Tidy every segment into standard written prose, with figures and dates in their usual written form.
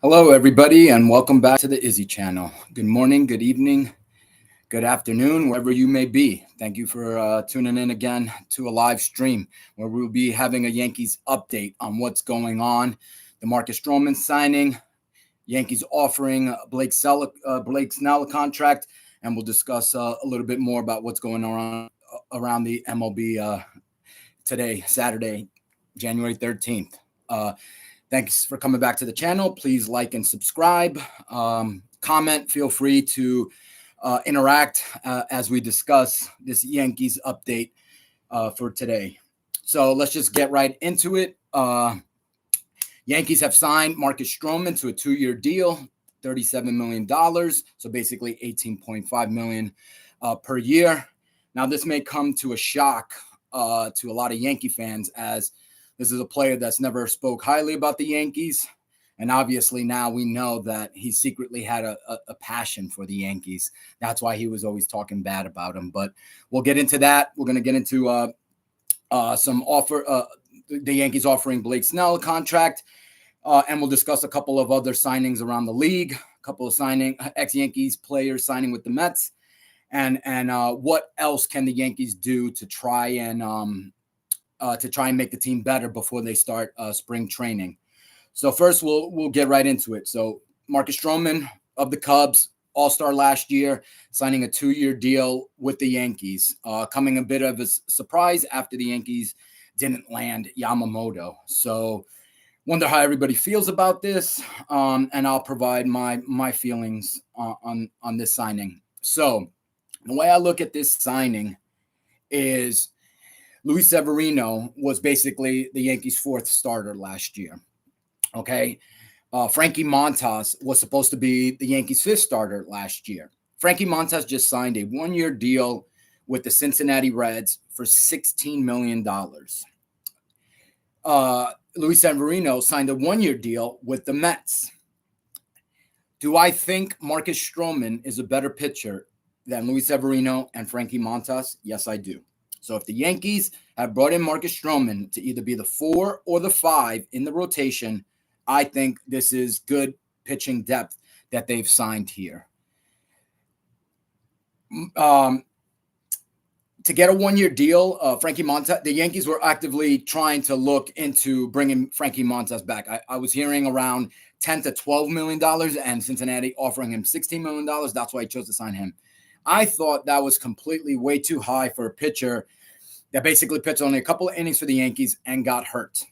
Hello, everybody, and welcome back to the Izzy channel. Good morning, good evening, good afternoon, wherever you may be. Thank you for tuning in again to a live stream where we'll be having a Yankees update on what's going on. The Marcus Stroman signing, Yankees offering Blake Snell a contract, and we'll discuss a little bit more about what's going on around the MLB today, Saturday, January 13th. Thanks for coming back to the channel. Please like and subscribe. Comment. Feel free to interact as we discuss this Yankees update for today. So let's just get right into it. Yankees have signed Marcus Stroman to a 2-year deal, $37 million. So basically $18.5 million per year. Now, this may come to a shock to a lot of Yankee fans, as this is a player that's never spoke highly about the Yankees. And obviously now we know that he secretly had a passion for the Yankees. That's why he was always talking bad about them. But we'll get into that. We're going to get into some offer. The Yankees offering Blake Snell a contract. And we'll discuss a couple of other signings around the league. A couple of ex-Yankees players signing with the Mets. And what else can the Yankees do to try and make the team better before they start spring training. So first, we'll get right into it. So Marcus Stroman of the Cubs, All-Star last year, signing a 2-year deal with the Yankees, coming a bit of a surprise after the Yankees didn't land Yamamoto. So wonder how everybody feels about this, and I'll provide my feelings on this signing. So the way I look at this signing is Luis Severino was basically the Yankees' 4th starter last year. Okay. Frankie Montas was supposed to be the Yankees' 5th starter last year. Frankie Montas just signed a 1-year deal with the Cincinnati Reds for $16 million. Luis Severino signed a 1-year deal with the Mets. Do I think Marcus Stroman is a better pitcher than Luis Severino and Frankie Montas? Yes, I do. So if the Yankees have brought in Marcus Stroman to either be the 4 or the 5 in the rotation, I think this is good pitching depth that they've signed here. To get a 1-year deal, Frankie Montas, the Yankees were actively trying to look into bringing Frankie Montas back. I was hearing around $10 to $12 million, and Cincinnati offering him $16 million. That's why I chose to sign him. I thought that was completely way too high for a pitcher that basically pitched only a couple of innings for the Yankees and got hurt.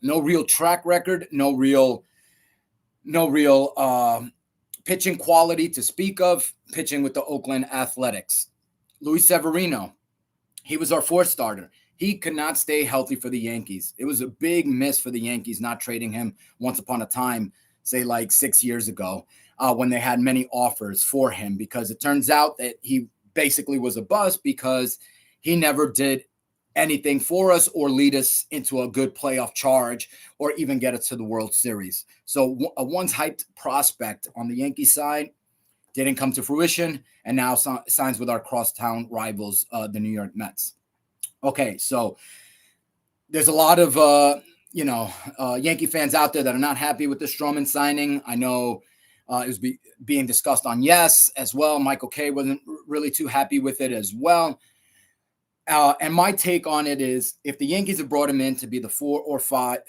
No real track record, no real pitching quality to speak of, pitching with the Oakland Athletics. Luis Severino, he was our 4th starter. He could not stay healthy for the Yankees. It was a big miss for the Yankees not trading him once upon a time, say like 6 years ago. When they had many offers for him, because it turns out that he basically was a bust because he never did anything for us or lead us into a good playoff charge or even get us to the World Series. So a once hyped prospect on the Yankee side didn't come to fruition, and now signs with our crosstown rivals, the New York Mets. Okay, so there's a lot of Yankee fans out there that are not happy with the Stroman signing. I know it was being discussed on Yes as well. Michael Kay wasn't really too happy with it as well. And my take on it is, if the Yankees have brought him in to be the 4 or 5,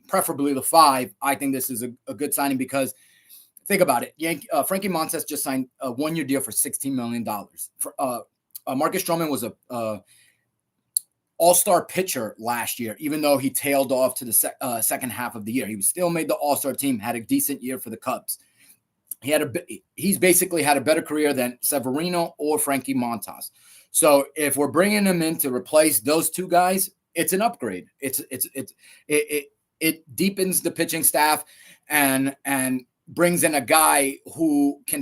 preferably the 5, I think this is a good signing, because think about it. Frankie Montas just signed a 1-year deal for $16 million. Marcus Stroman was a all-star pitcher last year, even though he tailed off to the second half of the year. He still made the all-star team, had a decent year for the Cubs. He's basically had a better career than Severino or Frankie Montas. So if we're bringing him in to replace those two guys, it's an upgrade. It deepens the pitching staff and brings in a guy who can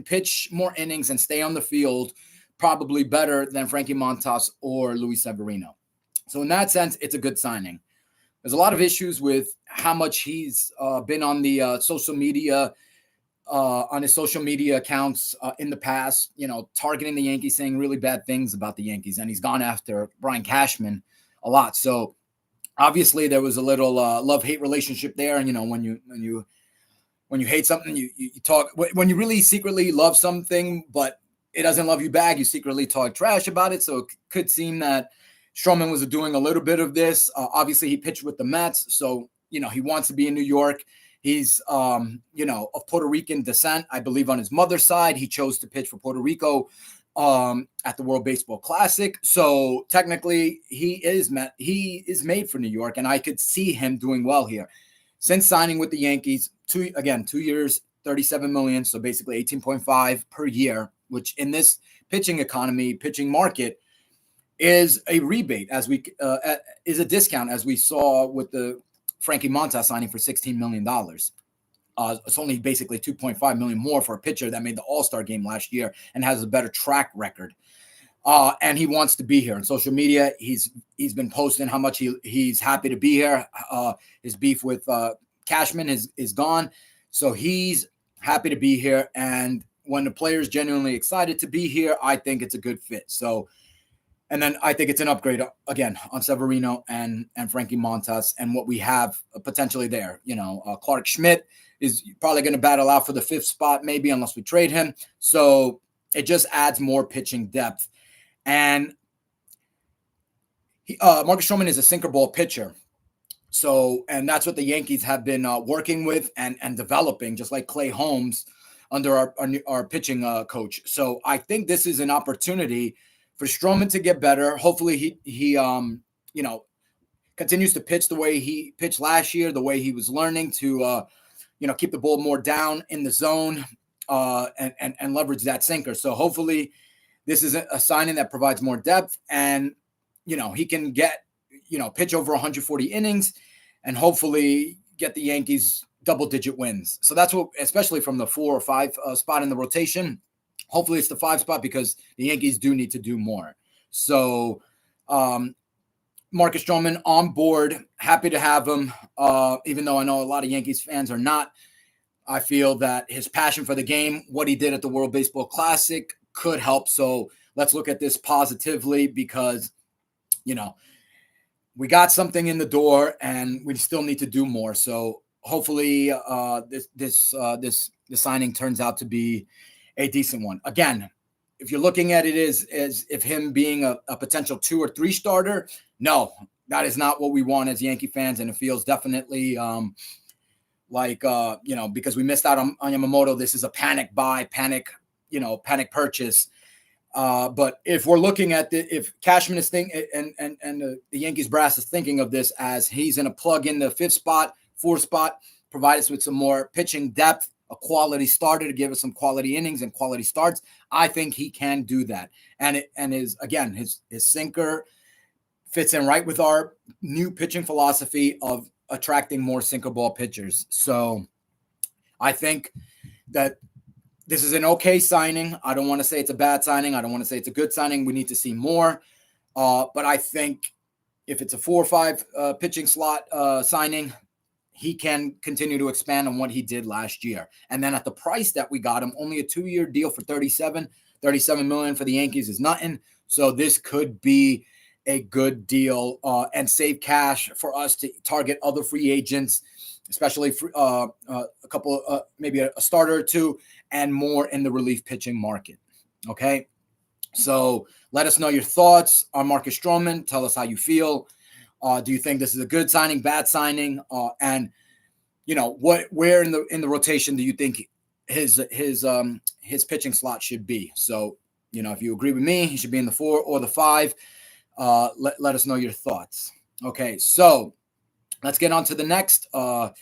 pitch more innings and stay on the field probably better than Frankie Montas or Luis Severino. So in that sense, it's a good signing. There's a lot of issues with how much he's been on the social media. On his social media accounts in the past, targeting the Yankees, saying really bad things about the Yankees. And he's gone after Brian Cashman a lot. So obviously there was a little love-hate relationship there. And, when you when you hate something, you talk. When you really secretly love something, but it doesn't love you back, you secretly talk trash about it. So it could seem that Stroman was doing a little bit of this. Obviously, he pitched with the Mets, so he wants to be in New York. He's of Puerto Rican descent, I believe, on his mother's side. He chose to pitch for Puerto Rico at the World Baseball Classic. So technically, he is made for New York, and I could see him doing well here. Since signing with the Yankees, 2 years, $37 million, so basically 18.5 per year, which in this pitching market is a rebate, is a discount, as we saw with the Frankie Montas signing for $16 million. It's only basically $2.5 million more for a pitcher that made the All-Star game last year and has a better track record. And he wants to be here. On social media, he's been posting how much he's happy to be here. His beef with Cashman is gone. So he's happy to be here. And when the player's genuinely excited to be here, I think it's a good fit. So, and then I think it's an upgrade, again, on Severino and Frankie Montas and what we have potentially there. Clark Schmidt is probably going to battle out for the 5th spot, maybe, unless we trade him. So it just adds more pitching depth. And Marcus Stroman is a sinker ball pitcher. So, and that's what the Yankees have been working with and developing, just like Clay Holmes under our pitching coach. So I think this is an opportunity for Stroman to get better. Hopefully he continues to pitch the way he pitched last year, the way he was learning to, keep the ball more down in the zone and leverage that sinker. So hopefully this is a signing that provides more depth, and, he can pitch over 140 innings and hopefully get the Yankees double-digit wins. So that's what, especially from the 4 or 5 spot in the rotation. Hopefully it's the 5 spot, because the Yankees do need to do more. So Marcus Stroman on board, happy to have him, even though I know a lot of Yankees fans are not. I feel that his passion for the game, what he did at the World Baseball Classic, could help. So let's look at this positively, because, we got something in the door and we still need to do more. So hopefully this signing turns out to be a decent one. Again, if you're looking at it as if him being a potential 2 or 3 starter, no, that is not what we want as Yankee fans. And it feels definitely because we missed out on Yamamoto, this is a panic buy, panic purchase. But if we're looking at if Cashman is thinking and the Yankees brass is thinking of this as he's going to plug in the 5th spot, 4th spot, provide us with some more pitching depth, a quality starter to give us some quality innings and quality starts, I think he can do that. And his sinker fits in right with our new pitching philosophy of attracting more sinker ball pitchers. So I think that this is an okay signing. I don't want to say it's a bad signing. I don't want to say it's a good signing. We need to see more. But I think if it's a 4 or 5 pitching slot signing, he can continue to expand on what he did last year. And then at the price that we got him, only a 2-year deal for $37 million for the Yankees is nothing. So this could be a good deal and save cash for us to target other free agents, especially for a couple, maybe a starter or 2, and more in the relief pitching market. Okay. So let us know your thoughts on Marcus Stroman. Tell us how you feel. Do you think this is a good signing, bad signing? And where in the rotation do you think his pitching slot should be? So, if you agree with me, he should be in the 4 or the 5. Let us know your thoughts. Okay. So let's get on to the next bit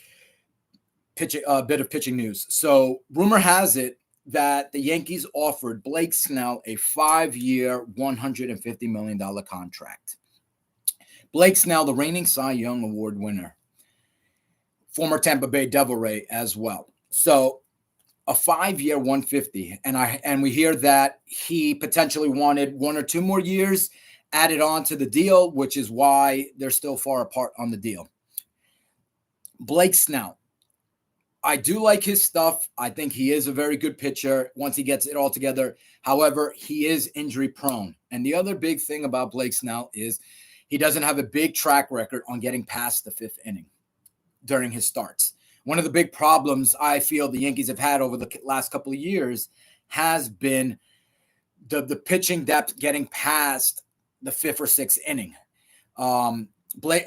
of pitching news. So rumor has it that the Yankees offered Blake Snell a 5-year, $150 million contract. Blake Snell, the reigning Cy Young Award winner, former Tampa Bay Devil Ray as well. So a 5-year, 150, and we hear that he potentially wanted 1 or 2 more years added on to the deal, which is why they're still far apart on the deal. Blake Snell, I do like his stuff. I think he is a very good pitcher once he gets it all together. However, he is injury prone. And the other big thing about Blake Snell is he doesn't have a big track record on getting past the 5th inning during his starts. one of the big problems I feel the Yankees have had over the last couple of years has been the pitching depth getting past the fifth or sixth inning. Garrett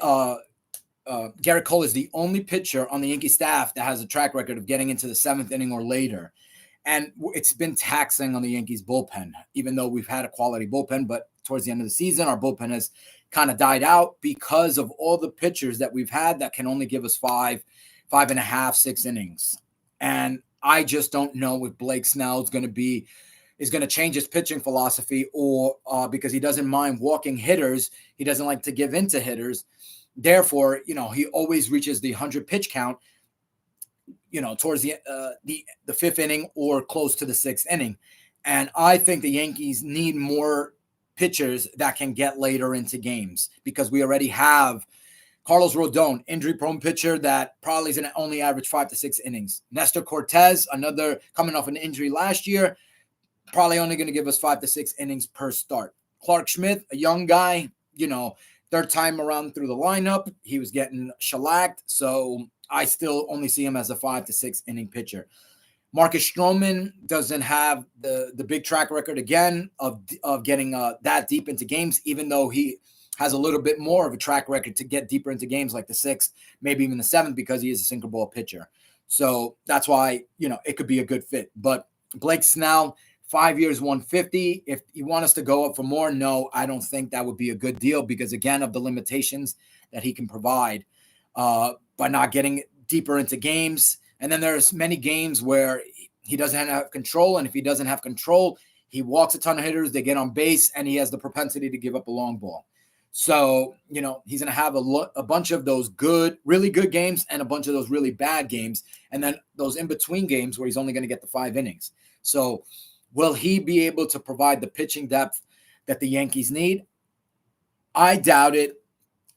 Cole is the only pitcher on the Yankee staff that has a track record of getting into the seventh inning or later. And it's been taxing on the Yankees bullpen, even though we've had a quality bullpen. But towards the end of the season, our bullpen has kind of died out because of all the pitchers that we've had that can only give us 5.5, 6 innings. And I just don't know if Blake Snell is going to change his pitching philosophy, or because he doesn't mind walking hitters. He doesn't like to give in to hitters. Therefore, he always reaches the 100 pitch count, towards the fifth inning or close to the sixth inning. And I think the Yankees need more pitchers that can get later into games, because we already have Carlos Rodon, injury-prone pitcher that probably is going to only average 5 to 6 innings. Nestor Cortez, another coming off an injury last year, probably only going to give us 5 to 6 innings per start. Clark Schmidt, a young guy, third time around through the lineup, he was getting shellacked. So I still only see him as a 5 to 6 inning pitcher. Marcus Stroman doesn't have the big track record again of getting that deep into games, even though he has a little bit more of a track record to get deeper into games like the sixth, maybe even the seventh, because he is a sinker ball pitcher. So that's why, it could be a good fit. But Blake Snell, 5 years, 150. If you want us to go up for more, no, I don't think that would be a good deal because, again, of the limitations that he can provide by not getting deeper into games. And then there's many games where he doesn't have control. And if he doesn't have control, he walks a ton of hitters, they get on base, and he has the propensity to give up a long ball. So, he's going to have a bunch of those really good games and a bunch of those really bad games. And then those in-between games where he's only going to get the 5 innings. So will he be able to provide the pitching depth that the Yankees need? I doubt it.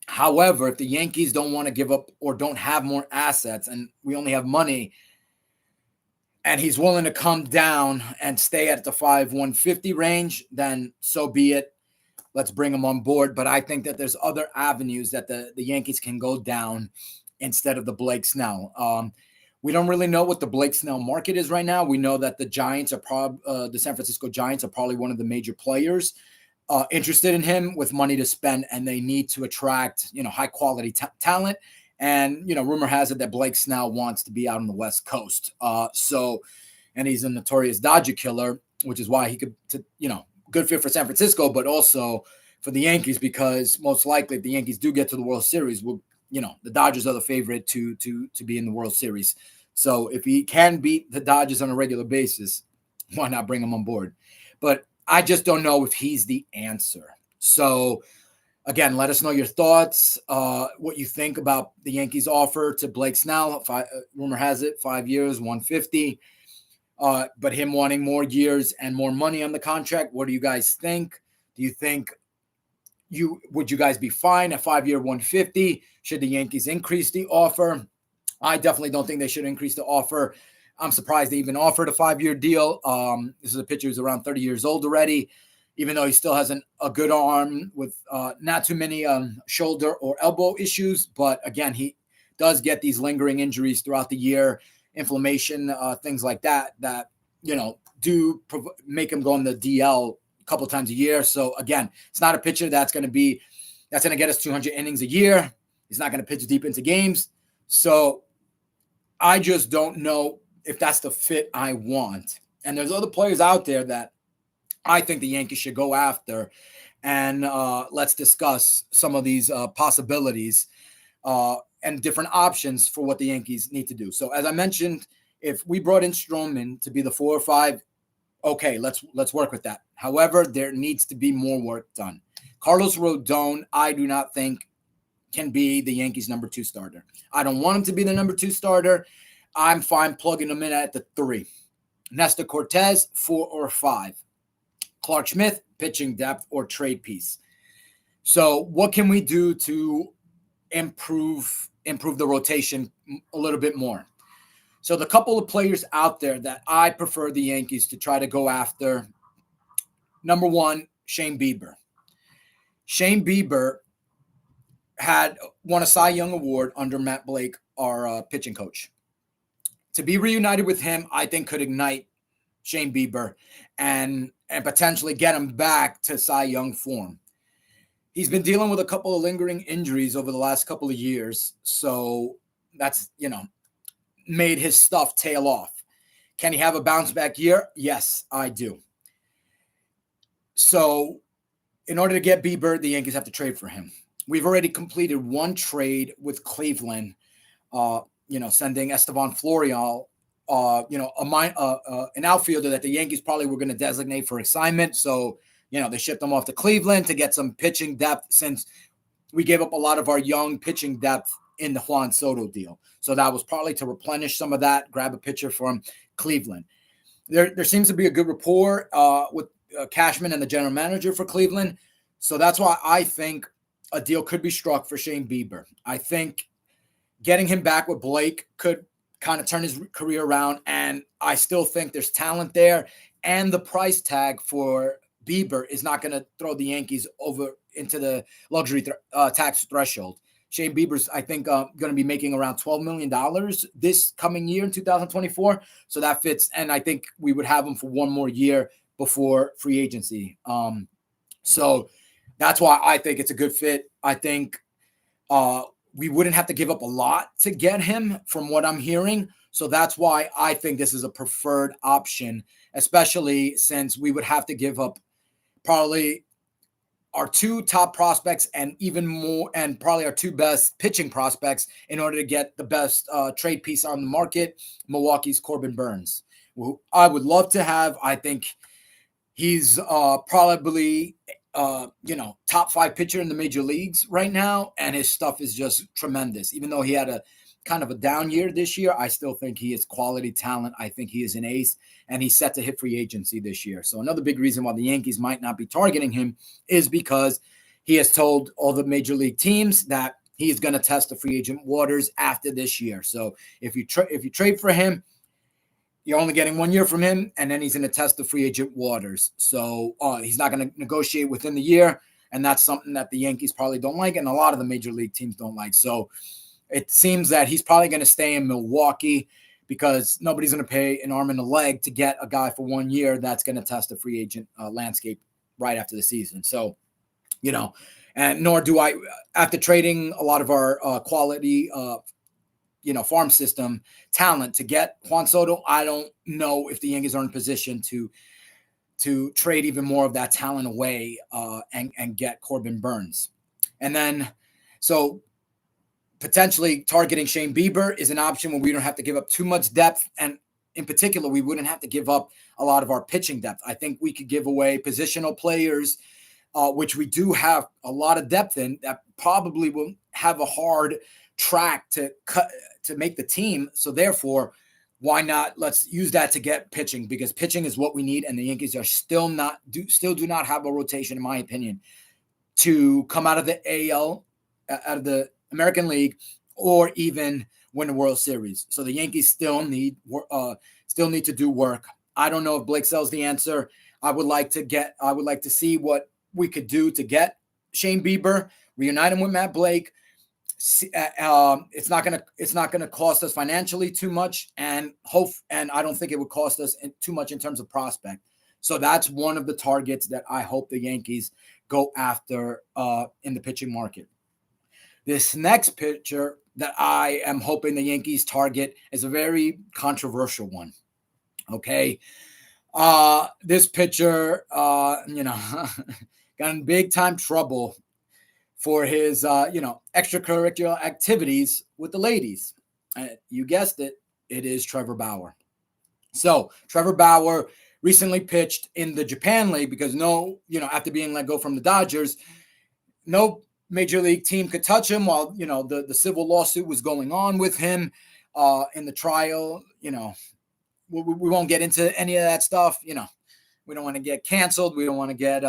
However, if the Yankees don't want to give up or don't have more assets and we only have money, and he's willing to come down and stay at the 150 range, then so be it. Let's bring him on board. But I think that there's other avenues that the Yankees can go down instead of the Blake Snell. We don't really know what the Blake Snell market is right now. We know that the Giants are the San Francisco Giants are probably one of the major players interested in him with money to spend, and they need to attract, high quality talent. And, rumor has it that Blake Snell wants to be out on the West Coast. And he's a notorious Dodger killer, which is why he could, good fit for San Francisco, but also for the Yankees, because most likely if the Yankees do get to the World Series, the Dodgers are the favorite to be in the World Series. So if he can beat the Dodgers on a regular basis, why not bring him on board? But I just don't know if he's the answer. So again, let us know your thoughts, what you think about the Yankees offer to Blake Snell. Rumor has it 5 years, 150. But him wanting more years and more money on the contract. What do you guys think? Do you think would you guys be fine at 5 year, 150? Should the Yankees increase the offer? I definitely don't think they should increase the offer. I'm surprised they even offered a 5-year deal. This is a pitcher who's around 30 years old already, even though he still has a good arm with not too many shoulder or elbow issues. But again, he does get these lingering injuries throughout the year, inflammation, things like that do make him go on the DL a couple times a year. So again, it's not a pitcher that's going to get us 200 innings a year. He's not going to pitch deep into games. So I just don't know if that's the fit I want. And there's other players out there that I think the Yankees should go after. And let's discuss some of these possibilities and different options for what the Yankees need to do. So as I mentioned, if we brought in Stroman to be the 4 or 5, okay, let's work with that. However, there needs to be more work done. Carlos Rodon, I do not think can be the Yankees' number 2 starter. I don't want him to be the number 2 starter. I'm fine plugging him in at the 3. Nestor Cortez, 4 or 5. Clark Schmidt, pitching depth or trade piece. So what can we do to improve the rotation a little bit more? So the couple of players out there that I prefer the Yankees to try to go after, number 1, Shane Bieber. Shane Bieber won a Cy Young Award under Matt Blake, our pitching coach. to be reunited with him, I think could ignite Shane Bieber and potentially get him back to Cy Young form. He's been dealing with a couple of lingering injuries over the last couple of years, so that's, made his stuff tail off. Can he have a bounce back year? Yes, I do. So in order to get Bieber, the Yankees have to trade for him. We've already completed one trade with Cleveland, sending Estevan Florial, an outfielder that the Yankees probably were going to designate for assignment. So, they shipped him off to Cleveland to get some pitching depth, since we gave up a lot of our young pitching depth in the Juan Soto deal. So that was partly to replenish some of that, grab a pitcher from Cleveland. There seems to be a good rapport with Cashman and the general manager for Cleveland. So that's why I think a deal could be struck for Shane Bieber. I think getting him back with Blake could kind of turn his career around. And I still think there's talent there. And the price tag for Bieber is not going to throw the Yankees over into the luxury tax threshold. Shane Bieber's, I think, going to be making around $12 million this coming year in 2024. So that fits. And I think we would have him for one more year before free agency. So that's why I think it's a good fit. I think we wouldn't have to give up a lot to get him from what I'm hearing. So that's why I think this is a preferred option, especially since we would have to give up probably our two top prospects and even more, and probably our two best pitching prospects in order to get the best trade piece on the market, Milwaukee's Corbin Burns, who I would love to have. I think he's probably, top 5 pitcher in the major leagues right now. And his stuff is just tremendous. Even though he had a kind of a down year this year, I still think he is quality talent. I think he is an ace, and he's set to hit free agency this year. So another big reason why the Yankees might not be targeting him is because he has told all the major league teams that he is going to test the free agent waters after this year. So if you trade for him, you're only getting 1 year from him, and then he's going to test the free agent waters. So he's not going to negotiate within the year, and that's something that the Yankees probably don't like, and a lot of the major league teams don't like. So it seems that he's probably going to stay in Milwaukee because nobody's going to pay an arm and a leg to get a guy for 1 year that's going to test the free agent landscape right after the season. So, and nor do I, after trading a lot of our quality farm system talent to get Juan Soto, I don't know if the Yankees are in position to trade even more of that talent away and get Corbin Burns. And then, so potentially targeting Shane Bieber is an option where we don't have to give up too much depth. And in particular, we wouldn't have to give up a lot of our pitching depth. I think we could give away positional players, which we do have a lot of depth in, that probably will have a hard track to make the team. So therefore, why not? Let's use that to get pitching, because pitching is what we need. And the Yankees are still do not have a rotation, in my opinion, to come out of the AL, out of the American League, or even win the World Series. So the Yankees still need to do work. I don't know if Blake Snell's the answer. I would like to see what we could do to get Shane Bieber, reunite him with Matt Blake. It's not gonna cost us financially too much, and I don't think it would cost us too much in terms of prospect. So that's one of the targets that I hope the Yankees go after in the pitching market. This next pitcher that I am hoping the Yankees target is a very controversial one. Okay. This pitcher, got in big time trouble for his, extracurricular activities with the ladies. You guessed it. It is Trevor Bauer. So Trevor Bauer recently pitched in the Japan League because after being let go from the Dodgers, no major league team could touch him while, the civil lawsuit was going on with him in the trial. We won't get into any of that stuff. We don't want to get canceled. We don't want to get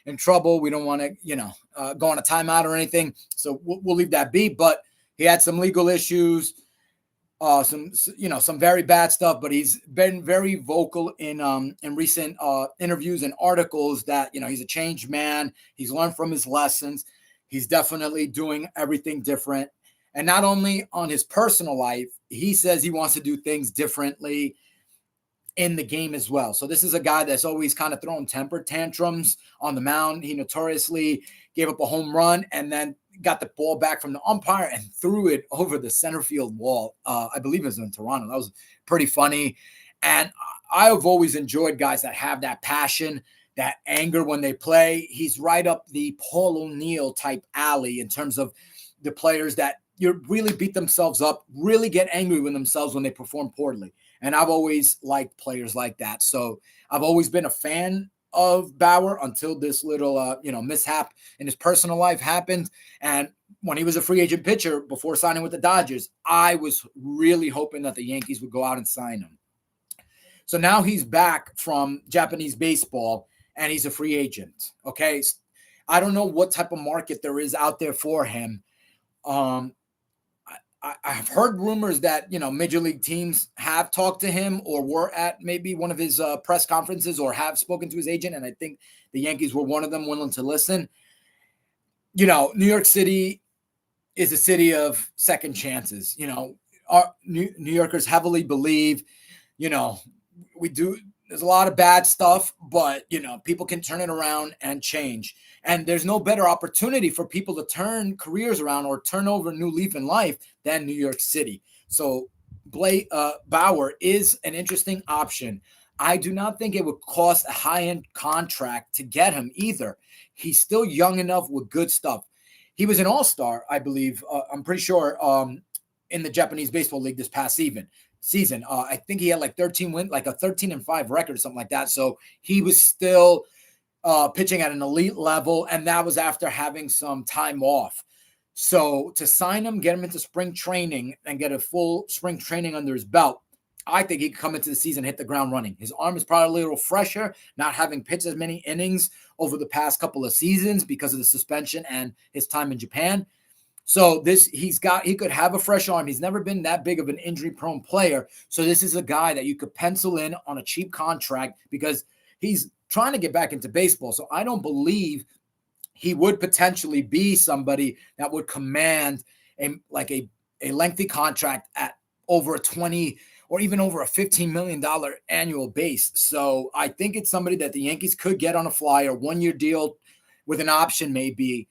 in trouble. We don't want to, go on a timeout or anything. So we'll leave that be. But he had some legal issues, some very bad stuff. But he's been very vocal in recent interviews and articles that, he's a changed man. He's learned from his lessons. He's definitely doing everything different. And not only on his personal life, he says he wants to do things differently in the game as well. So this is a guy that's always kind of throwing temper tantrums on the mound. He notoriously gave up a home run and then got the ball back from the umpire and threw it over the center field wall. I believe it was in Toronto. That was pretty funny. And I've always enjoyed guys that have that passion, that anger when they play. He's right up the Paul O'Neill type alley in terms of the players that you really beat themselves up, really get angry with themselves when they perform poorly. And I've always liked players like that. So I've always been a fan of Bauer until this little, mishap in his personal life happened. And when he was a free agent pitcher before signing with the Dodgers, I was really hoping that the Yankees would go out and sign him. So now he's back from Japanese baseball and he's a free agent. Okay. I don't know what type of market there is out there for him. I've heard rumors that, major league teams have talked to him or were at maybe one of his press conferences or have spoken to his agent. And I think the Yankees were one of them willing to listen. New York City is a city of second chances. Our New Yorkers heavily believe, there's a lot of bad stuff, but, people can turn it around and change. And there's no better opportunity for people to turn careers around or turn over a new leaf in life than New York City. So Bauer is an interesting option. I do not think it would cost a high-end contract to get him either. He's still young enough with good stuff. He was an all-star, I believe. I'm pretty sure in the Japanese Baseball League this past season. I think he had like 13 wins, like a 13-5 record or something like that. So he was still pitching at an elite level, and that was after having some time off. So to sign him, get him into spring training, and get a full spring training under his belt, I think he could come into the season, hit the ground running. His arm is probably a little fresher, not having pitched as many innings over the past couple of seasons because of the suspension and his time in Japan. So he could have a fresh arm. He's never been that big of an injury-prone player. So this is a guy that you could pencil in on a cheap contract because he's trying to get back into baseball. So I don't believe he would potentially be somebody that would command a lengthy contract at over a 20 or even over a $15 million annual base. So I think it's somebody that the Yankees could get on a flyer, 1-year deal with an option maybe,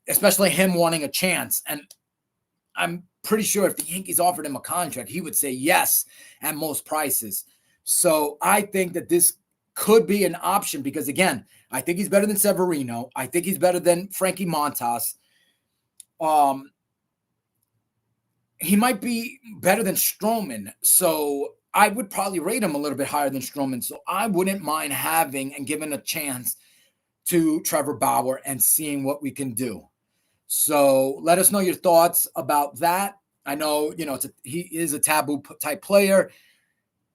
especially him wanting a chance. And I'm pretty sure if the Yankees offered him a contract, he would say yes at most prices. So I think that this could be an option because, again, I think he's better than Severino. I think he's better than Frankie Montas. He might be better than Stroman. So I would probably rate him a little bit higher than Stroman. So I wouldn't mind having and giving a chance to Trevor Bauer and seeing what we can do. So let us know your thoughts about that. I know, he is a taboo type player,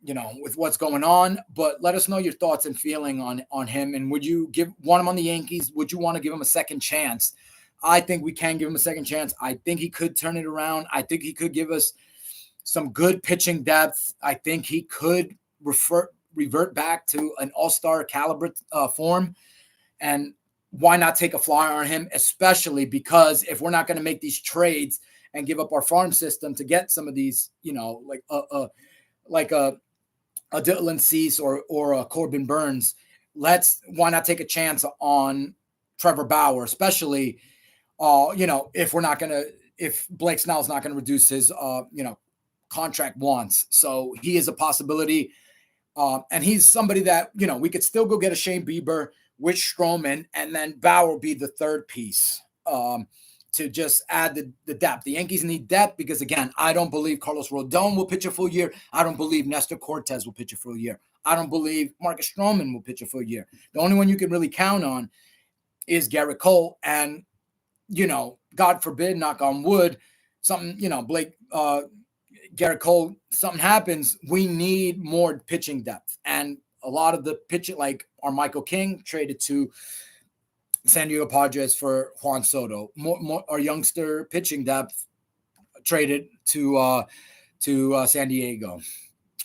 with what's going on, but let us know your thoughts and feeling on him. And would you want him on the Yankees? Would you want to give him a second chance? I think we can give him a second chance. I think he could turn it around. I think he could give us some good pitching depth. I think he could revert back to an all-star caliber form. And why not take a flyer on him, especially because if we're not going to make these trades and give up our farm system to get some of these, like a Dylan Cease or a Corbin Burns, why not take a chance on Trevor Bauer, especially, if Blake Snell's not going to reduce his, contract once. So he is a possibility. And he's somebody that, we could still go get a Shane Bieber with Stroman, and then Bauer be the third piece to just add the depth. The Yankees need depth because, again, I don't believe Carlos Rodon will pitch a full year. I don't believe Nestor Cortez will pitch a full year. I don't believe Marcus Stroman will pitch a full year. The only one you can really count on is Garrett Cole. And, God forbid, knock on wood, something, Garrett Cole, something happens, we need more pitching depth. And a lot of the pitching, like our Michael King traded to San Diego Padres for Juan Soto. More our youngster pitching depth traded to San Diego.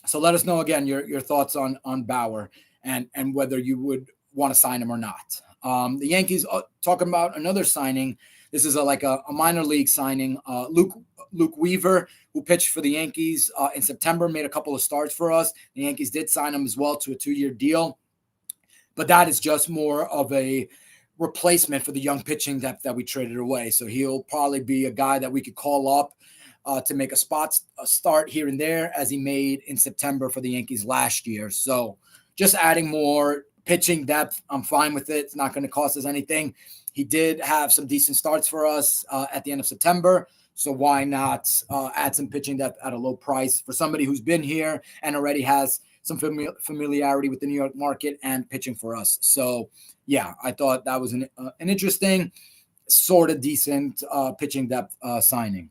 So let us know again your thoughts on Bauer and whether you would want to sign him or not. The Yankees talking about another signing. This is like a minor league signing. Luke Weaver, who pitched for the Yankees in September, made a couple of starts for us. The Yankees did sign him as well to a 2-year deal. But that is just more of a replacement for the young pitching depth that we traded away. So he'll probably be a guy that we could call up to make a start here and there, as he made in September for the Yankees last year. So just adding more pitching depth, I'm fine with it. It's not going to cost us anything. He did have some decent starts for us at the end of September. So why not add some pitching depth at a low price for somebody who's been here and already has some familiarity with the New York market and pitching for us. So, yeah, I thought that was an interesting, sort of decent pitching depth signing.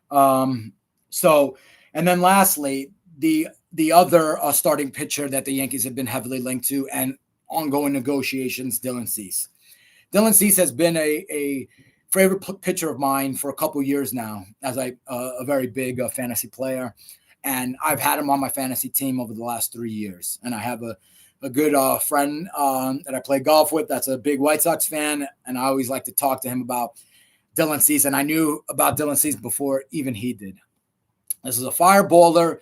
So, and then lastly, the other starting pitcher that the Yankees have been heavily linked to and ongoing negotiations, Dylan Cease. Dylan Cease has been a favorite pitcher of mine for a couple years now, as a very big fantasy player. And I've had him on my fantasy team over the last 3 years. And I have a good friend that I play golf with that's a big White Sox fan. And I always like to talk to him about Dylan Cease. And I knew about Dylan Cease before even he did. This is a fireballer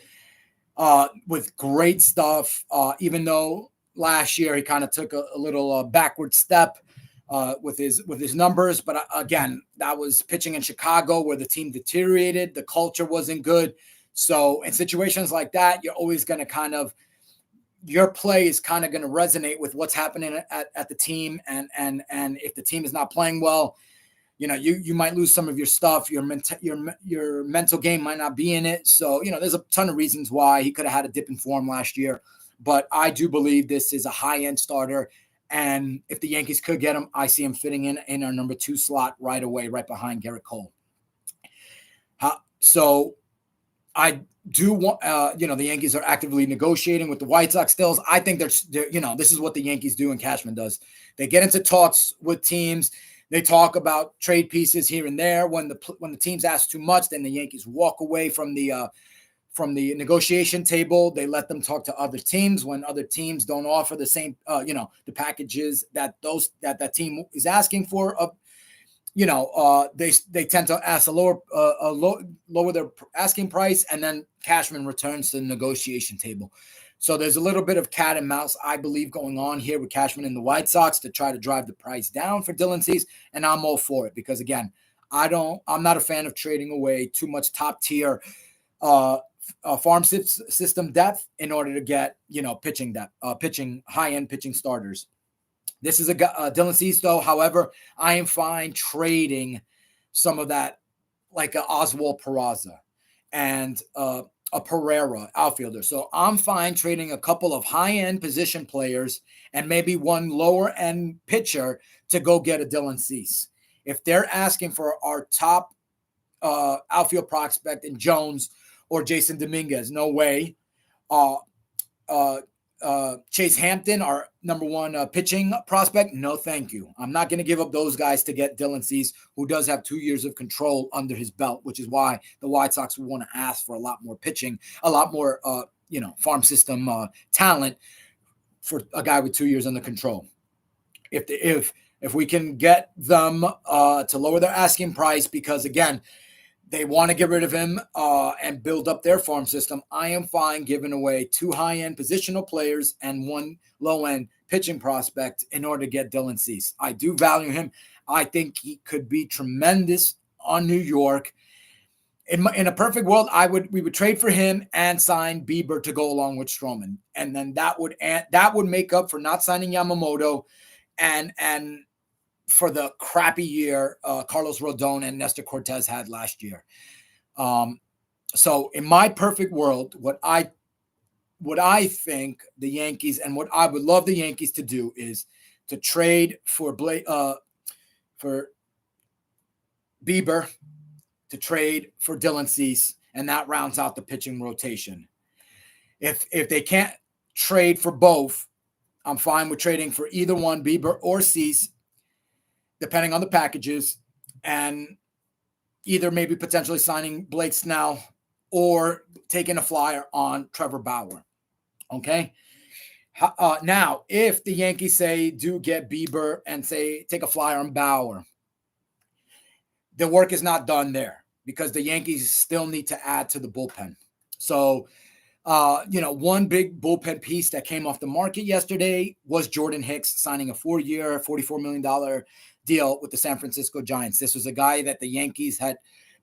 with great stuff, even though last year he kind of took a little backward step with his numbers. But again, that was pitching in Chicago where the team deteriorated. The culture wasn't good. So in situations like that, you're always going to your play is kind of going to resonate with what's happening at the team. And if the team is not playing well, you might lose some of your stuff. Your mental game might not be in it. So, there's a ton of reasons why he could have had a dip in form last year. But I do believe this is a high-end starter. And if the Yankees could get him, I see him fitting in our number 2 slot right away, right behind Garrett Cole. So I do want, the Yankees are actively negotiating with the White Sox still. I think they're, this is what the Yankees do and Cashman does. They get into talks with teams. They talk about trade pieces here and there. When the teams ask too much, then the Yankees walk away from the negotiation table. They let them talk to other teams. When other teams don't offer the same, the packages that that team is asking for, they tend to ask lower their asking price, and then Cashman returns to the negotiation table. So there's a little bit of cat and mouse, I believe, going on here with Cashman and the White Sox to try to drive the price down for Dylan Cease, and I'm all for it because, again, I'm not a fan of trading away too much top tier farm system depth in order to get pitching depth, high end pitching starters. This is a Dylan Cease, though. However, I am fine trading some of that, like a Oswald Peraza and a Pereira outfielder. So I'm fine trading a couple of high-end position players and maybe one lower-end pitcher to go get a Dylan Cease. If they're asking for our top outfield prospect in Jones or Jason Dominguez, no way. Chase Hampton, our number 1 pitching prospect, no thank you. I'm not going to give up those guys to get Dylan Cease, who does have 2 years of control under his belt, which is why the White Sox would want to ask for a lot more pitching, a lot more, farm system talent for a guy with 2 years under control. If we can get them to lower their asking price, because again, they want to get rid of him and build up their farm system, I am fine giving away 2 high-end positional players and 1 low-end pitching prospect in order to get Dylan Cease. I do value him. I think he could be tremendous on New York. In a perfect world, we would trade for him and sign Bieber to go along with Stroman, and then that would make up for not signing Yamamoto and for the crappy year Carlos Rodon and Nestor Cortez had last year. So in my perfect world, what I think the Yankees and what I would love the Yankees to do is to trade for Bieber, to trade for Dylan Cease, and that rounds out the pitching rotation. If they can't trade for both, I'm fine with trading for either one, Bieber or Cease, depending on the packages, and either maybe potentially signing Blake Snell or taking a flyer on Trevor Bauer. Okay. Now, if the Yankees do get Bieber and say take a flyer on Bauer, the work is not done there because the Yankees still need to add to the bullpen. So, one big bullpen piece that came off the market yesterday was Jordan Hicks signing a 4-year, $44 million deal with the San Francisco Giants. This was a guy that the Yankees had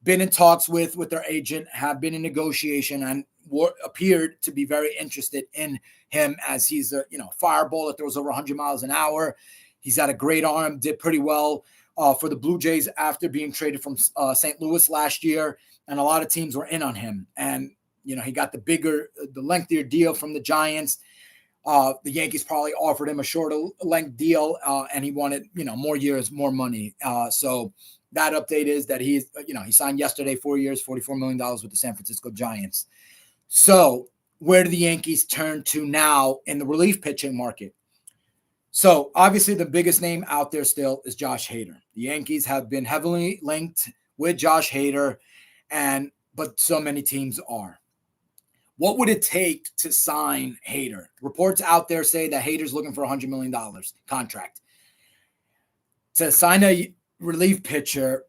been in talks with their agent, have been in negotiation, and appeared to be very interested in him as he's a fireball that throws over 100 miles an hour. He's got a great arm, did pretty well for the Blue Jays after being traded from St. Louis last year, and a lot of teams were in on him. And he got the lengthier deal from the Giants. The Yankees probably offered him a shorter length deal, and he wanted, more years, more money. So that update is that he signed yesterday, 4 years, $44 million with the San Francisco Giants. So where do the Yankees turn to now in the relief pitching market? So obviously the biggest name out there still is Josh Hader. The Yankees have been heavily linked with Josh Hader, but so many teams are. What would it take to sign Hader? Reports out there say that Hader's looking for $100 million contract. To sign a relief pitcher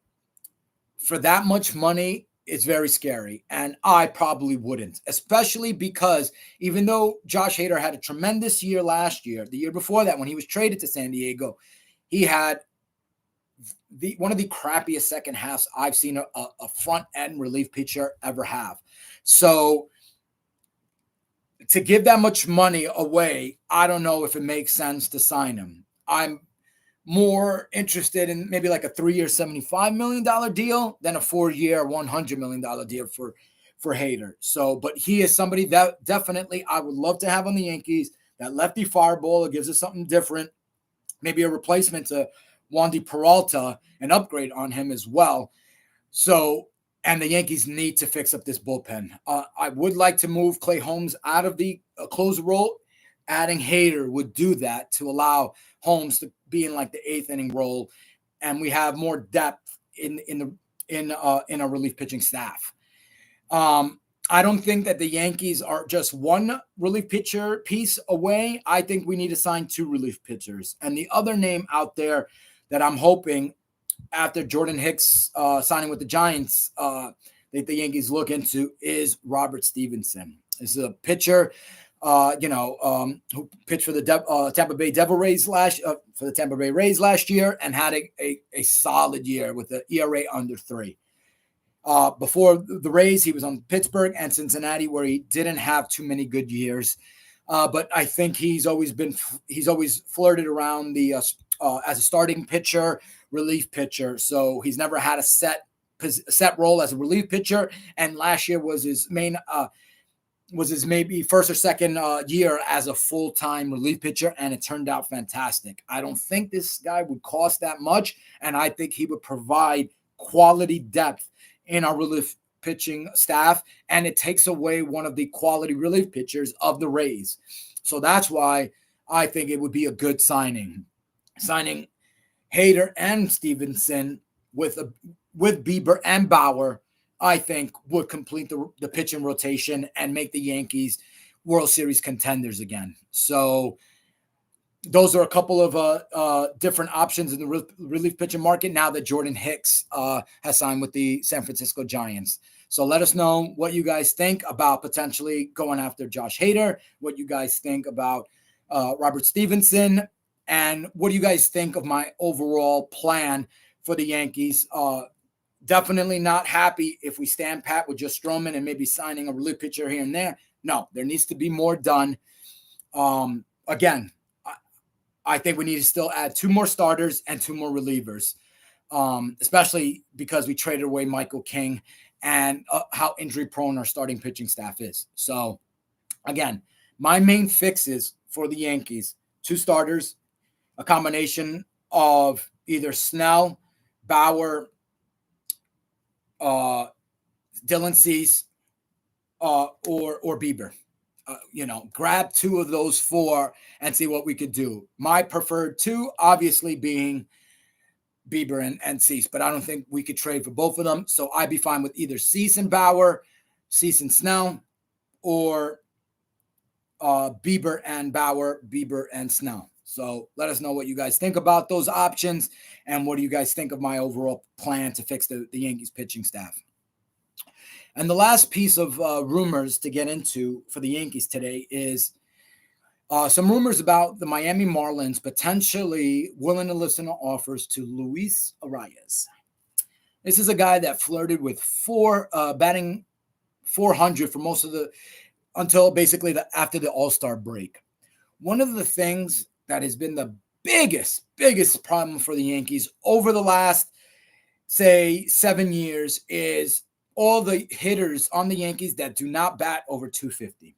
for that much money is very scary, and I probably wouldn't, especially because even though Josh Hader had a tremendous year last year, the year before that when he was traded to San Diego, he had one of the crappiest second halves I've seen a front-end relief pitcher ever have. So to give that much money away, I don't know if it makes sense to sign him. I'm more interested in maybe like a 3-year, $75 million deal than a 4-year, $100 million deal for Hader. So, but he is somebody that definitely I would love to have on the Yankees. That lefty fireball, it gives us something different. Maybe a replacement to Wandy Peralta, an upgrade on him as well. So, and the Yankees need to fix up this bullpen. I would like to move Clay Holmes out of the closer role. Adding Hader would do that to allow Holmes to be in like the 8th inning role, and we have more depth in a relief pitching staff. I don't think that the Yankees are just one relief pitcher piece away. I think we need to sign 2 relief pitchers. And the other name out there that I'm hoping after Jordan Hicks signing with the Giants that the Yankees look into is Robert Stevenson. This is a pitcher who pitched for the Tampa Bay Devil Rays for the Tampa Bay Rays last year and had a solid year with an ERA under 3. Before the Rays, he was on Pittsburgh and Cincinnati, where he didn't have too many good years. But I think he's always flirted around the as a starting pitcher, relief pitcher. So he's never had a set role as a relief pitcher. And last year was his main. Was his maybe first or second year as a full-time relief pitcher, and it turned out fantastic. I don't think this guy would cost that much, and I think he would provide quality depth in our relief pitching staff, and it takes away one of the quality relief pitchers of the Rays. So that's why I think it would be a good signing. Signing Hader and Stevenson with Bieber and Bauer, I think would complete the pitching rotation and make the Yankees World Series contenders again. So those are a couple of different options in the relief pitching market now that Jordan Hicks has signed with the San Francisco Giants. So let us know what you guys think about potentially going after Josh Hader, what you guys think about Robert Stevenson, and what do you guys think of my overall plan for the Yankees? Definitely not happy if we stand pat with just Stroman and maybe signing a relief pitcher here and there. No, there needs to be more done. Again, I think we need to still add 2 more starters and 2 more relievers, especially because we traded away Michael King and how injury-prone our starting pitching staff is. So, again, my main fixes for the Yankees, 2 starters, a combination of either Snell, Bauer, Dylan Cease, or Bieber. Grab 2 of those 4 and see what we could do. My preferred 2, obviously, being Bieber and Cease, but I don't think we could trade for both of them. So I'd be fine with either Cease and Bauer, Cease and Snell, or Bieber and Bauer, Bieber and Snell. So let us know what you guys think about those options, and what do you guys think of my overall plan to fix the Yankees pitching staff. And the last piece of rumors to get into for the Yankees today is some rumors about the Miami Marlins potentially willing to listen to offers to Luis Arias. This is a guy that flirted with batting 400 for most of until basically after the All-Star break. One of the things that has been the biggest problem for the Yankees over the last, say, 7 years is all the hitters on the Yankees that do not bat over 250.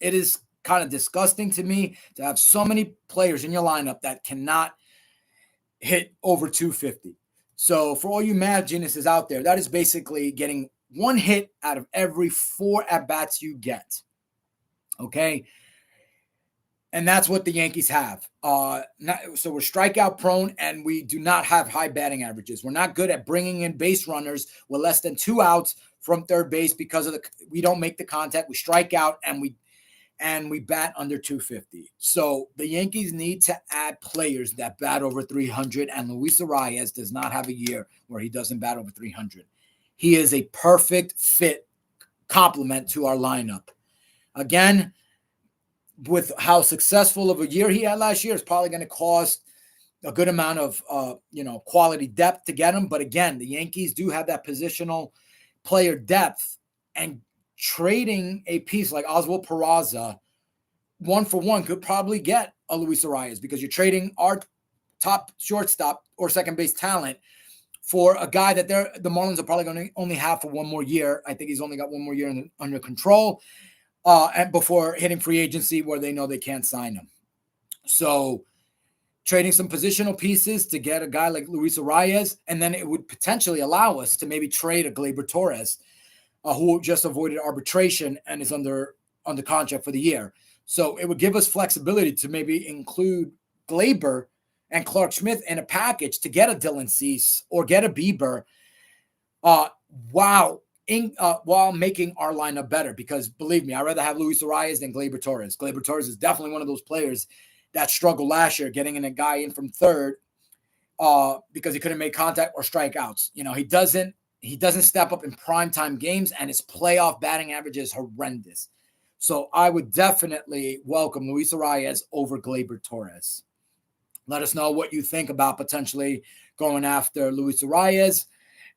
It is kind of disgusting to me to have so many players in your lineup that cannot hit over 250. So for all you mad geniuses out there, that is basically getting one hit out of every 4 at-bats you get. Okay? And that's what the Yankees have. So we're strikeout prone, and we do not have high batting averages. We're not good at bringing in base runners with less than 2 outs from third base because we don't make the contact. We strike out, and we bat under 250. So the Yankees need to add players that bat over 300, and Luis Arias does not have a year where he doesn't bat over 300. He is a perfect fit complement to our lineup. Again, with how successful of a year he had last year, it's probably going to cost a good amount of quality depth to get him. But again, the Yankees do have that positional player depth, and trading a piece like Oswald Peraza 1-for-1 could probably get a Luis Arias, because you're trading our top shortstop or second base talent for a guy that the Marlins are probably going to only have for 1 more year. I think he's only got 1 more year under control. And before hitting free agency, where they know they can't sign him. So trading some positional pieces to get a guy like Luis Arias, and then it would potentially allow us to maybe trade a Gleyber Torres, who just avoided arbitration and is under contract for the year. So it would give us flexibility to maybe include Gleyber and Clark Smith in a package to get a Dylan Cease or get a Bieber, while making our lineup better. Because believe me, I'd rather have Luis Arias than Gleyber Torres. Gleyber Torres is definitely one of those players that struggled last year getting in a guy in from third because he couldn't make contact or strikeouts. He doesn't step up in primetime games, and his playoff batting average is horrendous. So I would definitely welcome Luis Arias over Gleyber Torres. Let us know what you think about potentially going after Luis Arias.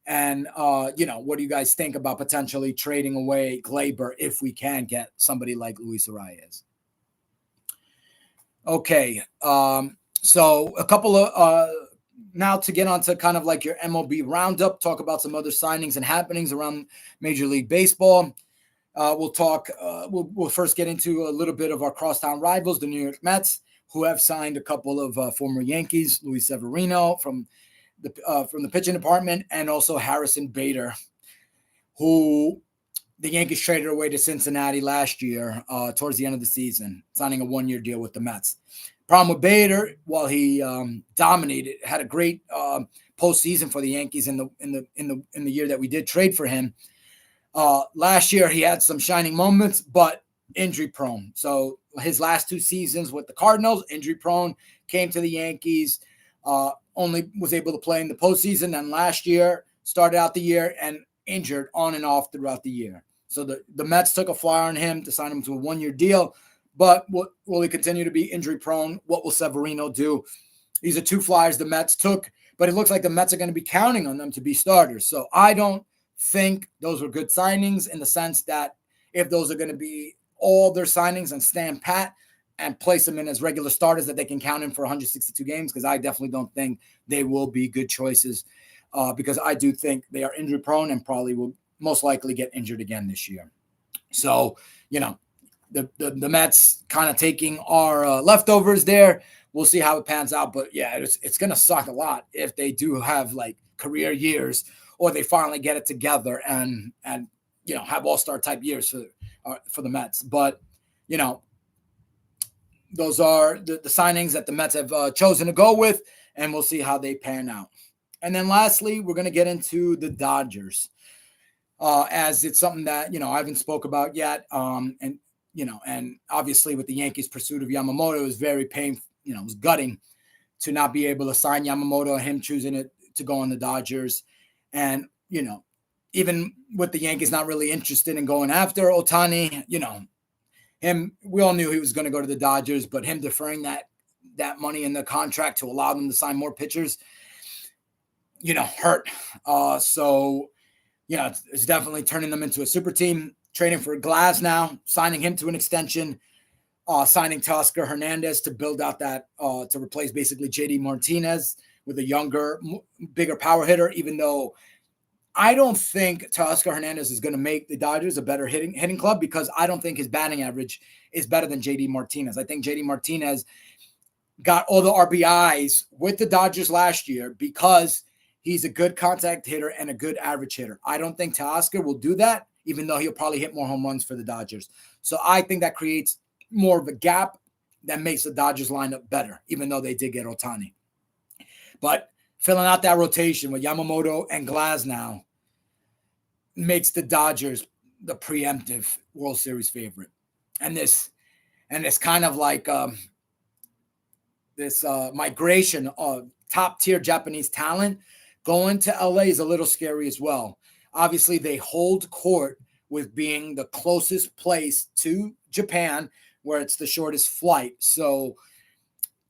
And, what do you guys think about potentially trading away Gleyber if we can get somebody like Luis Arias? Okay. So a couple of now to get on to kind of like your MLB roundup, talk about some other signings and happenings around Major League Baseball. We'll talk. We'll first get into a little bit of our crosstown rivals, the New York Mets, who have signed a couple of former Yankees, Luis Severino from the pitching department, and also Harrison Bader, who the Yankees traded away to Cincinnati last year towards the end of the season, signing a 1-year deal with the Mets. Problem with Bader, while he dominated, had a great postseason for the Yankees in the year that we did trade for him. Last year he had some shining moments, but injury prone. So his last 2 seasons with the Cardinals, injury prone, came to the Yankees, only was able to play in the postseason. And last year started out the year and injured on and off throughout the year. So the Mets took a flyer on him to sign him to a 1-year deal. But will he continue to be injury prone? What will Severino do? These are 2 flyers the Mets took, but it looks like the Mets are going to be counting on them to be starters. So I don't think those were good signings, in the sense that if those are going to be all their signings and stand pat and place them in as regular starters that they can count in for 162 games, because I definitely don't think they will be good choices, because I do think they are injury prone and probably will most likely get injured again this year. So, the Mets kind of taking our leftovers there. We'll see how it pans out. But yeah, it's going to suck a lot if they do have like career years, or they finally get it together and have all-star type years for the Mets. But, those are the signings that the Mets have chosen to go with, and we'll see how they pan out. And then lastly, we're going to get into the Dodgers, as it's something that, I haven't spoke about yet. And obviously with the Yankees' pursuit of Yamamoto is very it was gutting to not be able to sign Yamamoto, him choosing it to go on the Dodgers. And, even with the Yankees not really interested in going after Ohtani, we all knew he was going to go to the Dodgers, but him deferring that money in the contract to allow them to sign more pitchers, hurt. So, it's definitely turning them into a super team, trading for Glass now, signing him to an extension, signing Teoscar Hernandez to build out that, to replace basically JD Martinez with a younger, bigger power hitter, even though I don't think Teoscar Hernandez is going to make the Dodgers a better hitting club, because I don't think his batting average is better than JD Martinez. I think JD Martinez got all the RBIs with the Dodgers last year because he's a good contact hitter and a good average hitter. I don't think Teoscar will do that, even though he'll probably hit more home runs for the Dodgers. So I think that creates more of a gap that makes the Dodgers lineup better, even though they did get Ohtani. But filling out that rotation with Yamamoto and Glasnow makes the Dodgers the preemptive World Series favorite. And this kind of like this migration of top-tier Japanese talent going to LA is a little scary as well. Obviously, they hold court with being the closest place to Japan, where it's the shortest flight. So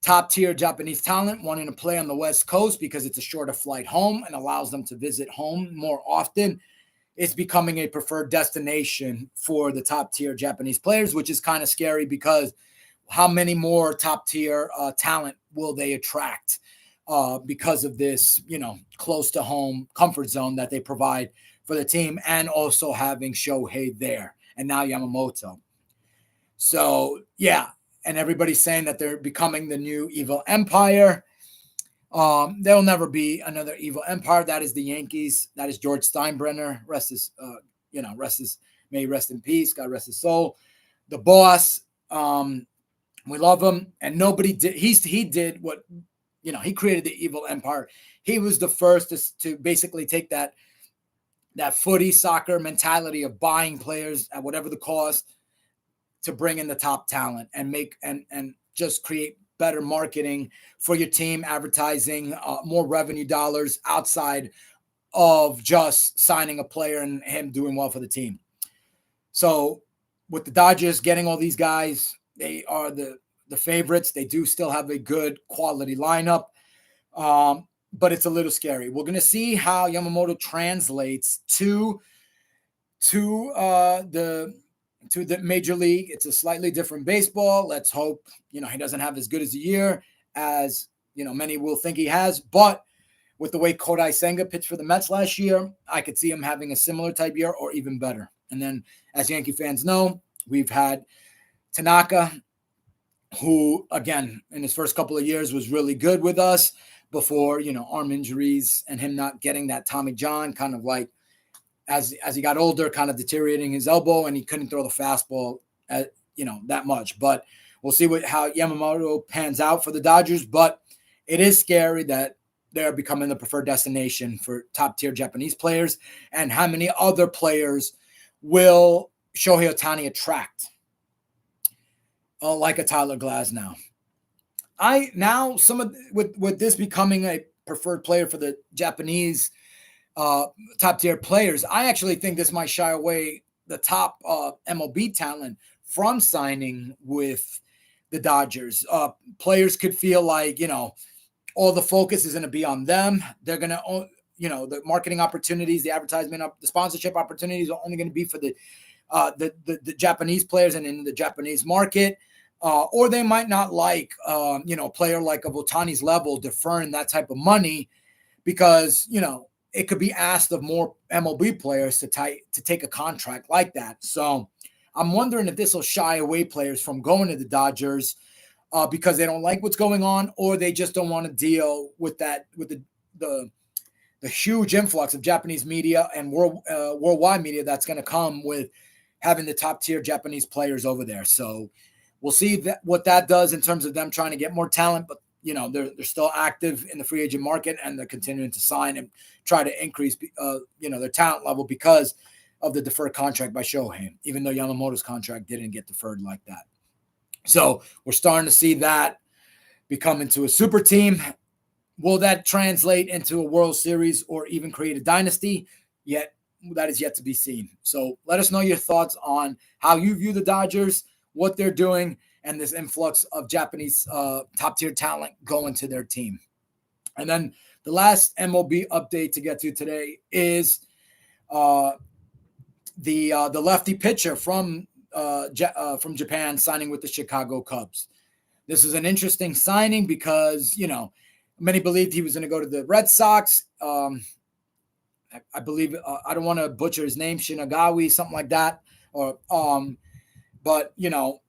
top-tier Japanese talent wanting to play on the West Coast because it's a shorter flight home and allows them to visit home more often. It's becoming a preferred destination for the top-tier Japanese players, which is kind of scary because how many more top-tier talent will they attract because of this, close to home comfort zone that they provide for the team, and also having Shohei there and now Yamamoto. So, yeah, and everybody's saying that they're becoming the new evil empire. There'll never be another evil empire. That is the Yankees. That is George Steinbrenner. May he rest in peace. God rest his soul. The boss. We love him, and nobody did. He did what, he created the evil empire. He was the first to basically take that footy soccer mentality of buying players at whatever the cost to bring in the top talent and make and just create better marketing for your team, advertising, more revenue dollars outside of just signing a player and him doing well for the team. So with the Dodgers getting all these guys, they are the favorites. They do still have a good quality lineup, but it's a little scary. We're going to see how Yamamoto translates to the major league. It's a slightly different baseball. Let's hope, he doesn't have as good as a year as, many will think he has. But with the way Kodai Senga pitched for the Mets last year, I could see him having a similar type year or even better. And then, as Yankee fans know, we've had Tanaka, who, again, in his first couple of years was really good with us before, arm injuries and him not getting that Tommy John, kind of like as he got older, kind of deteriorating his elbow, and he couldn't throw the fastball that much. But we'll see how Yamamoto pans out for the Dodgers. But it is scary that they're becoming the preferred destination for top-tier Japanese players, and how many other players will Shohei Ohtani attract? Like a Tyler Glasnow. With this becoming a preferred player for the Japanese top tier players, I actually think this might shy away the top MLB talent from signing with the Dodgers. Players could feel like, all the focus is going to be on them. They're going to, the marketing opportunities, the advertisement, the sponsorship opportunities are only going to be for the Japanese players and in the Japanese market. Or they might not like, a player like of Ohtani's level deferring that type of money because, it could be asked of more MLB players to take a contract like that. So I'm wondering if this will shy away players from going to the Dodgers because they don't like what's going on, or they just don't want to deal with that, with the huge influx of Japanese media and worldwide media that's going to come with having the top tier Japanese players over there. So we'll see what that does in terms of them trying to get more talent, but they're still active in the free agent market, and they're continuing to sign and try to increase, their talent level because of the deferred contract by Shohei, even though Yamamoto's contract didn't get deferred like that. So we're starting to see that become into a super team. Will that translate into a World Series or even create a dynasty? Yet that is yet to be seen. So let us know your thoughts on how you view the Dodgers, what they're doing, and this influx of Japanese top-tier talent going to their team. And then the last MLB update to get to today is the lefty pitcher from Japan signing with the Chicago Cubs. This is an interesting signing because, many believed he was going to go to the Red Sox. I believe, I don't want to butcher his name, Shinagawa, something like that. But,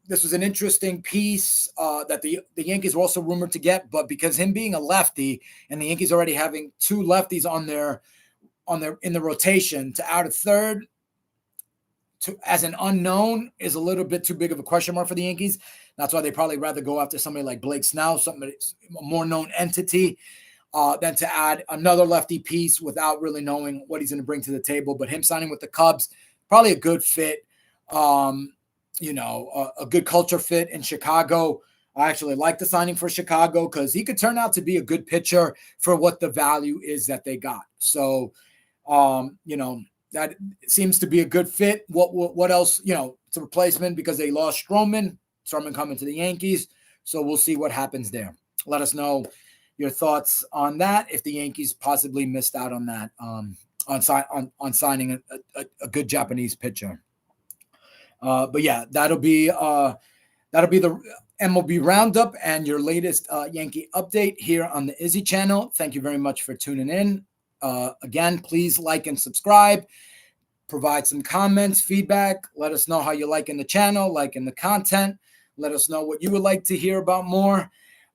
this was an interesting piece that the Yankees were also rumored to get. But because him being a lefty and the Yankees already having two lefties in the rotation, to add a third as an unknown is a little bit too big of a question mark for the Yankees. That's why they probably rather go after somebody like Blake Snell, somebody a more known entity, than to add another lefty piece without really knowing what he's going to bring to the table. But him signing with the Cubs, probably a good fit. A good culture fit in Chicago. I actually like the signing for Chicago because he could turn out to be a good pitcher for what the value is that they got. So, that seems to be a good fit. What else? It's a replacement because they lost Stroman coming to the Yankees. So we'll see what happens there. Let us know your thoughts on that. If the Yankees possibly missed out on that, on signing a good Japanese pitcher. But yeah, that'll be the MLB roundup and your latest Yankee update here on the Izzy channel. Thank you very much for tuning in. Again, please like and subscribe. Provide some comments, feedback. Let us know how you're liking the channel, liking the content. Let us know what you would like to hear about more.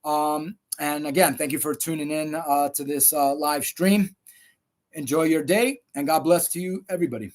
And again, thank you for tuning in to this live stream. Enjoy your day, and God bless to you, everybody.